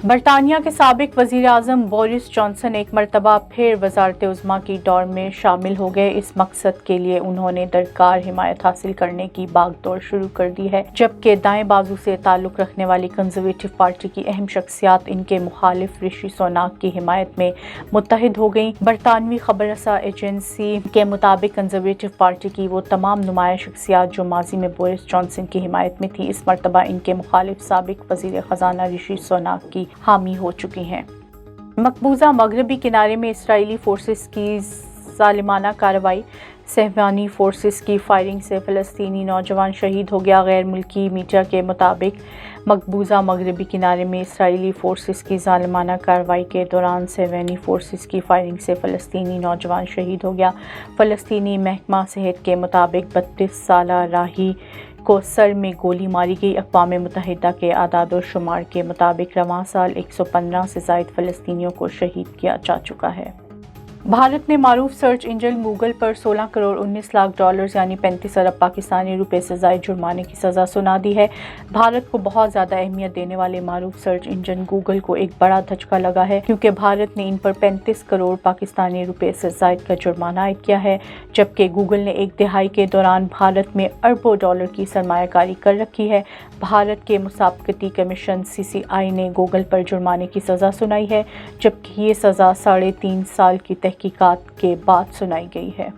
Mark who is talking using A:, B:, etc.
A: برطانیہ کے سابق وزیر اعظم بورس جانسن ایک مرتبہ پھر وزارت عظمیٰ کی دوڑ میں شامل ہو گئے۔ اس مقصد کے لیے انہوں نے درکار حمایت حاصل کرنے کی بھاگ دوڑ شروع کر دی ہے، جبکہ دائیں بازو سے تعلق رکھنے والی کنزرویٹو پارٹی کی اہم شخصیات ان کے مخالف رشی سوناک کی حمایت میں متحد ہو گئیں۔ برطانوی خبر رساں ایجنسی کے مطابق کنزرویٹو پارٹی کی وہ تمام نمایاں شخصیات جو ماضی میں بورس جانسن کی حمایت میں تھیں، اس مرتبہ ان کے مخالف سابق وزیر خزانہ رشی سوناک کی حامی ہو چکی ہیں۔ مقبوضہ مغربی کنارے میں اسرائیلی فورسز کی ظالمانہ کارروائی، صہیونی فورسز کی فائرنگ سے فلسطینی نوجوان شہید ہو گیا۔ غیر ملکی میڈیا کے مطابق مقبوضہ مغربی کنارے میں اسرائیلی فورسز کی ظالمانہ کارروائی کے دوران صہیونی فورسز کی فائرنگ سے فلسطینی نوجوان شہید ہو گیا۔ فلسطینی محکمہ صحت کے مطابق 32 سالہ راہی کو سر میں گولی ماری گئی۔ اقوام متحدہ کے اعداد و شمار کے مطابق رواں سال 115 سے زائد فلسطینیوں کو شہید کیا جا چکا ہے۔ بھارت نے معروف سرچ انجن گوگل پر 16 کروڑ 19 لاکھ ڈالر یعنی 35 ارب پاکستانی روپے سے زائد جرمانے کی سزا سنا دی ہے۔ بھارت کو بہت زیادہ اہمیت دینے والے معروف سرچ انجن گوگل کو ایک بڑا دھچکا لگا ہے، کیونکہ بھارت نے ان پر 35 کروڑ پاکستانی روپے سے زائد کا جرمانہ عائد کیا ہے، جبکہ گوگل نے ایک دہائی کے دوران بھارت میں اربوں ڈالر کی سرمایہ کاری کر رکھی ہے۔ بھارت کے مسابقتی کمیشن CCI نے گوگل پر جرمانے کی سزا سنائی ہے، جبکہ یہ سزا 3.5 سال کی تحقیقات کے بعد سنائی گئی ہے۔